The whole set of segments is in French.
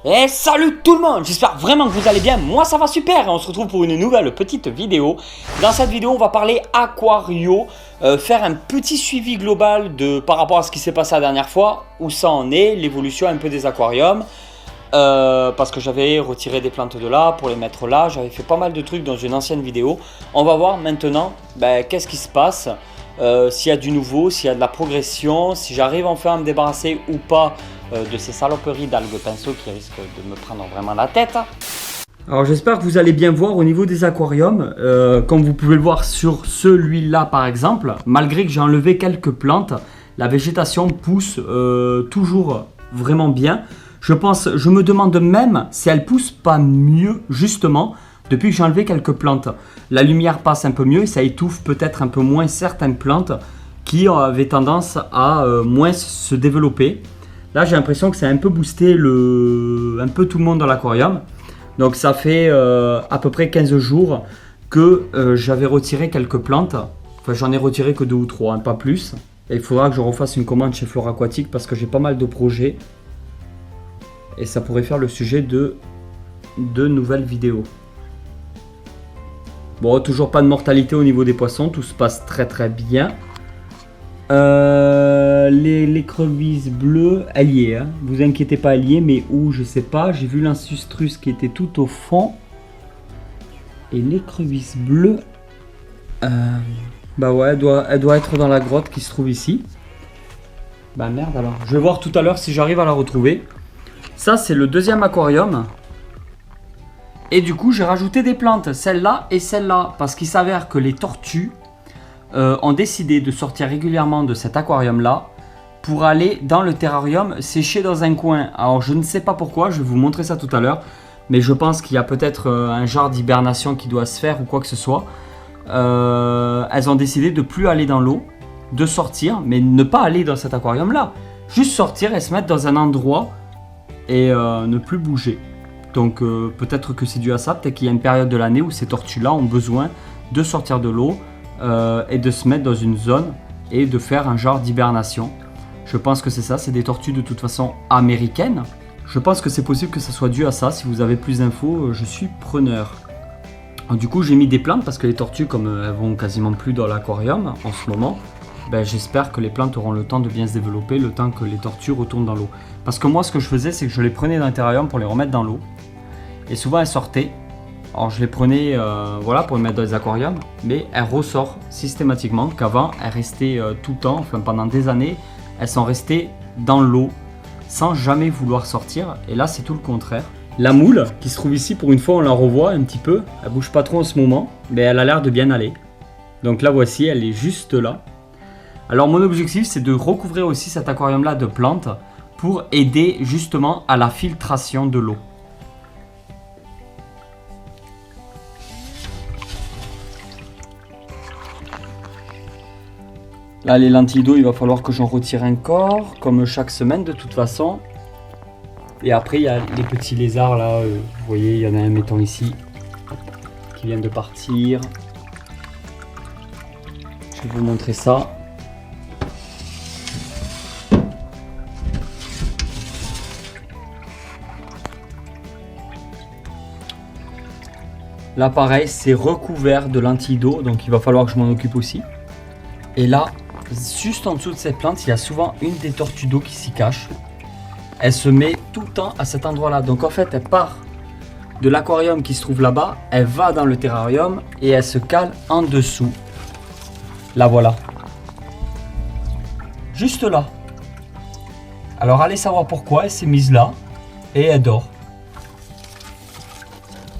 Et salut tout le monde, j'espère vraiment que vous allez bien, moi ça va super et on se retrouve pour une nouvelle petite vidéo. Dans cette vidéo on va parler aquario, faire un petit suivi global par rapport à ce qui s'est passé la dernière fois, où ça en est, l'évolution un peu des aquariums. Parce que j'avais retiré des plantes de là pour les mettre là, j'avais fait pas mal de trucs dans une ancienne vidéo. On va voir maintenant qu'est-ce qui se passe, s'il y a du nouveau, s'il y a de la progression, si j'arrive enfin à me débarrasser ou pas de ces saloperies d'algues pinceau qui risquent de me prendre vraiment la tête. Alors j'espère que vous allez bien voir au niveau des aquariums, comme vous pouvez le voir sur celui-là par exemple, malgré que j'ai enlevé quelques plantes, la végétation pousse toujours vraiment bien. Je me demande même si elle pousse pas mieux justement depuis que j'ai enlevé quelques plantes. La lumière passe un peu mieux et ça étouffe peut-être un peu moins certaines plantes qui avaient tendance à moins se développer. Là j'ai l'impression que ça a un peu boosté un peu tout le monde dans l'aquarium. Donc ça fait à peu près 15 jours que j'avais retiré quelques plantes. Enfin j'en ai retiré que 2 ou 3, hein, pas plus. Et il faudra que je refasse une commande chez Flore Aquatique parce que j'ai pas mal de projets. Et ça pourrait faire le sujet de nouvelles vidéos. Bon, toujours pas de mortalité au niveau des poissons, tout se passe très très bien. L'écrevisse bleue, elle y est, hein. Vous inquiétez pas, elle y est, mais où, je sais pas. J'ai vu l'insustrus qui était tout au fond. Et l'écrevisse bleue, bah ouais, elle doit être dans la grotte qui se trouve ici. Bah merde alors, je vais voir tout à l'heure si j'arrive à la retrouver. Ça c'est le deuxième aquarium. Et du coup j'ai rajouté des plantes, celle-là et celle-là. Parce qu'il s'avère que les tortues ont décidé de sortir régulièrement de cet aquarium-là pour aller dans le terrarium sécher dans un coin. Alors je ne sais pas pourquoi, je vais vous montrer ça tout à l'heure. Mais je pense qu'il y a peut-être un genre d'hibernation qui doit se faire ou quoi que ce soit. Elles ont décidé de plus aller dans l'eau, de sortir, mais ne pas aller dans cet aquarium-là. Juste sortir et se mettre dans un endroit et ne plus bouger. Donc peut-être que c'est dû à ça, peut-être qu'il y a une période de l'année où ces tortues-là ont besoin de sortir de l'eau et de se mettre dans une zone et de faire un genre d'hibernation. Je pense que c'est ça, c'est des tortues de toute façon américaines. Je pense que c'est possible que ça soit dû à ça. Si vous avez plus d'infos, je suis preneur. Alors, du coup j'ai mis des plantes parce que les tortues, comme elles vont quasiment plus dans l'aquarium en ce moment, j'espère que les plantes auront le temps de bien se développer, le temps que les tortues retournent dans l'eau. Parce que moi ce que je faisais, c'est que je les prenais dans l'intérieur pour les remettre dans l'eau. Et souvent elles sortaient. Alors je les prenais voilà, pour les mettre dans les aquariums, mais elles ressortent systématiquement, qu'avant elles restaient tout le temps, enfin pendant des années, elles sont restées dans l'eau sans jamais vouloir sortir. Et là c'est tout le contraire. La moule qui se trouve ici, pour une fois on la revoit un petit peu, elle bouge pas trop en ce moment, mais elle a l'air de bien aller. Donc là voici, elle est juste là. Alors mon objectif c'est de recouvrir aussi cet aquarium là de plantes pour aider justement à la filtration de l'eau. Là les lentilles d'eau il va falloir que j'en retire encore comme chaque semaine de toute façon. Et après il y a les petits lézards là, vous voyez il y en a un mettons ici qui vient de partir. Je vais vous montrer ça. Là pareil c'est recouvert de lentilles d'eau, donc il va falloir que je m'en occupe aussi. Et là, juste en dessous de cette plante, il y a souvent une des tortues d'eau qui s'y cache. Elle se met tout le temps à cet endroit là. Donc en fait elle part de l'aquarium qui se trouve là-bas, elle va dans le terrarium et elle se cale en dessous. Là voilà. Juste là. Alors allez savoir pourquoi elle s'est mise là et elle dort.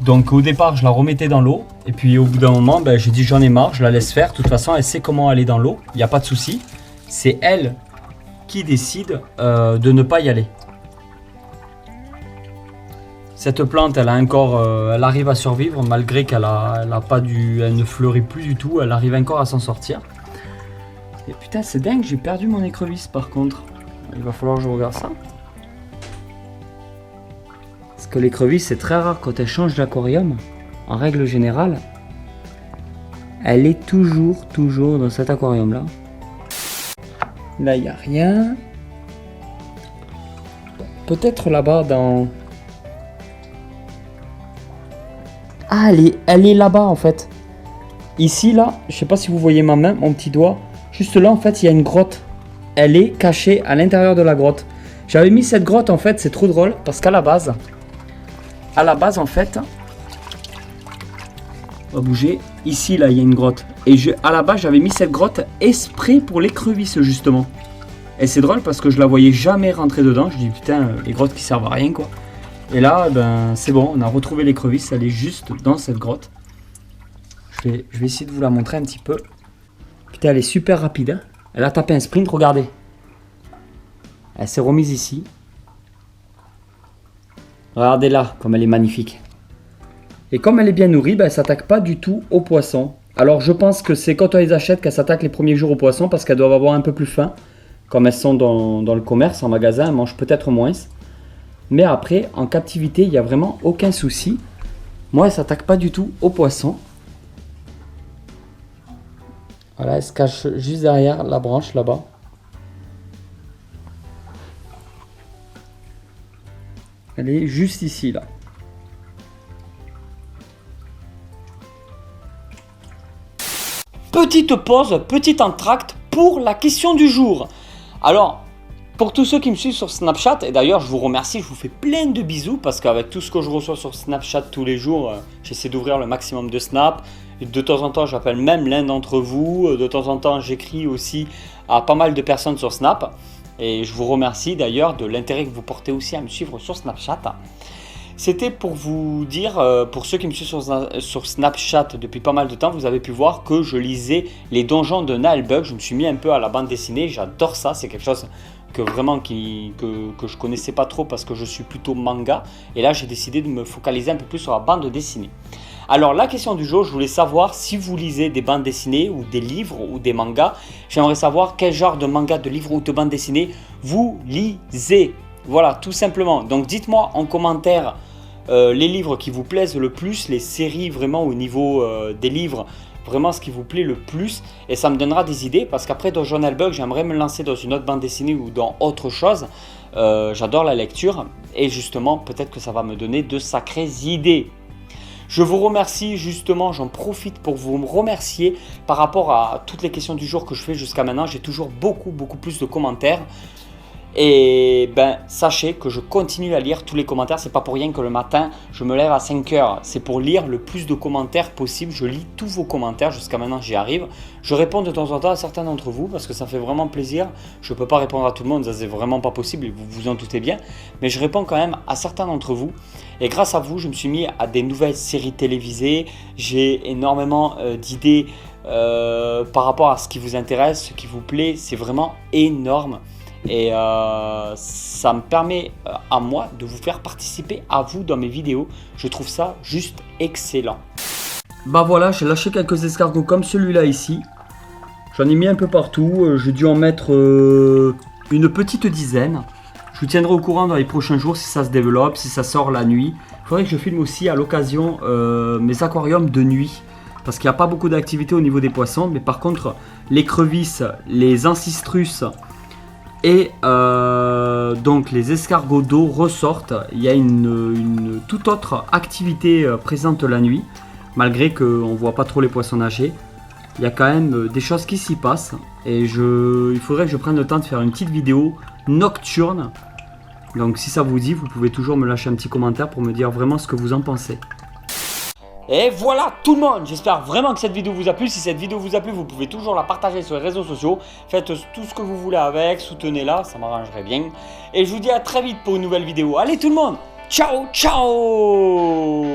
Donc au départ je la remettais dans l'eau et puis au bout d'un moment j'ai dit j'en ai marre, je la laisse faire. De toute façon elle sait comment aller dans l'eau, il n'y a pas de souci. C'est elle qui décide de ne pas y aller. Cette plante elle arrive à survivre malgré qu'elle elle ne fleurit plus du tout, elle arrive encore à s'en sortir. Et putain c'est dingue, j'ai perdu mon écrevisse par contre. Il va falloir que je regarde ça. Parce que l'écrevisse c'est très rare quand elle change d'aquarium. En règle générale, elle est toujours dans cet aquarium là. Là il n'y a rien. Peut-être là-bas dans Ah, elle est là-bas en fait. Ici, là, je sais pas si vous voyez ma main, mon petit doigt. Juste là, en fait, il y a une grotte. Elle est cachée à l'intérieur de la grotte. J'avais mis cette grotte, en fait, c'est trop drôle. Parce qu'à la base, en fait, on va bouger. Ici, là, il y a une grotte. Et à la base, j'avais mis cette grotte exprès pour l'écrevisse, justement. Et c'est drôle parce que je la voyais jamais rentrer dedans. Je dis, putain, les grottes qui servent à rien, quoi. Et là, ben, c'est bon, on a retrouvé l'écrevisse. Elle est juste dans cette grotte. Je vais essayer de vous la montrer un petit peu. Putain, elle est super rapide. Hein. Elle a tapé un sprint, regardez. Elle s'est remise ici. Regardez là, comme elle est magnifique. Et comme elle est bien nourrie, ben, elle ne s'attaque pas du tout aux poissons. Alors je pense que c'est quand on les achète qu'elles s'attaquent les premiers jours aux poissons parce qu'elles doivent avoir un peu plus faim. Comme elles sont dans le commerce, en magasin, elles mangent peut-être moins. Mais après, en captivité, il n'y a vraiment aucun souci. Moi, elle ne s'attaque pas du tout aux poissons. Voilà, elle se cache juste derrière la branche là-bas. Elle est juste ici, là. Petite pause, petit entracte pour la question du jour. Alors, pour tous ceux qui me suivent sur Snapchat, et d'ailleurs je vous remercie, je vous fais plein de bisous parce qu'avec tout ce que je reçois sur Snapchat tous les jours, j'essaie d'ouvrir le maximum de snaps. De temps en temps, j'appelle même l'un d'entre vous. De temps en temps, j'écris aussi à pas mal de personnes sur Snap. Et je vous remercie d'ailleurs de l'intérêt que vous portez aussi à me suivre sur Snapchat. C'était pour vous dire, pour ceux qui me suivent sur Snapchat depuis pas mal de temps, vous avez pu voir que je lisais les donjons de Naelbug. Je me suis mis un peu à la bande dessinée, j'adore ça, c'est quelque chose que vraiment que je connaissais pas trop parce que je suis plutôt manga. Et là, j'ai décidé de me focaliser un peu plus sur la bande dessinée. Alors la question du jour, je voulais savoir si vous lisez des bandes dessinées ou des livres ou des mangas. J'aimerais savoir quel genre de manga, de livre ou de bande dessinée vous lisez. Voilà, tout simplement. Donc dites-moi en commentaire les livres qui vous plaisent le plus, les séries vraiment au niveau des livres, vraiment ce qui vous plaît le plus. Et ça me donnera des idées parce qu'après Donjon Naelbug, j'aimerais me lancer dans une autre bande dessinée ou dans autre chose. J'adore la lecture et justement peut-être que ça va me donner de sacrées idées. Je vous remercie justement, j'en profite pour vous remercier par rapport à toutes les questions du jour que je fais jusqu'à maintenant. J'ai toujours beaucoup plus de commentaires. Et ben sachez que je continue à lire tous les commentaires. C'est pas pour rien que le matin je me lève à 5 heures. C'est pour lire le plus de commentaires possible. Je lis tous vos commentaires. Jusqu'à maintenant j'y arrive. Je réponds de temps en temps à certains d'entre vous parce que ça fait vraiment plaisir. Je peux pas répondre à tout le monde, ça c'est vraiment pas possible et vous vous en doutez bien. Mais je réponds quand même à certains d'entre vous. Et grâce à vous je me suis mis à des nouvelles séries télévisées. J'ai énormément d'idées par rapport à ce qui vous intéresse, ce qui vous plaît. C'est vraiment énorme. Et ça me permet à moi de vous faire participer à vous dans mes vidéos. Je trouve ça juste excellent. Bah voilà, j'ai lâché quelques escargots comme celui-là ici. J'en ai mis un peu partout. J'ai dû en mettre une petite dizaine. Je vous tiendrai au courant dans les prochains jours si ça se développe, si ça sort la nuit. Il faudrait que je filme aussi à l'occasion mes aquariums de nuit. Parce qu'il n'y a pas beaucoup d'activité au niveau des poissons. Mais par contre, les crevisses, les ancistrus et donc les escargots d'eau ressortent. Il y a une toute autre activité présente la nuit. Malgré qu'on ne voit pas trop les poissons nager. Il y a quand même des choses qui s'y passent. Et il faudrait que je prenne le temps de faire une petite vidéo nocturne. Donc si ça vous dit, vous pouvez toujours me lâcher un petit commentaire pour me dire vraiment ce que vous en pensez. Et voilà tout le monde, j'espère vraiment que cette vidéo vous a plu. Si cette vidéo vous a plu, vous pouvez toujours la partager sur les réseaux sociaux. Faites tout ce que vous voulez avec, soutenez-la, ça m'arrangerait bien. Et je vous dis à très vite pour une nouvelle vidéo. Allez tout le monde, ciao ciao.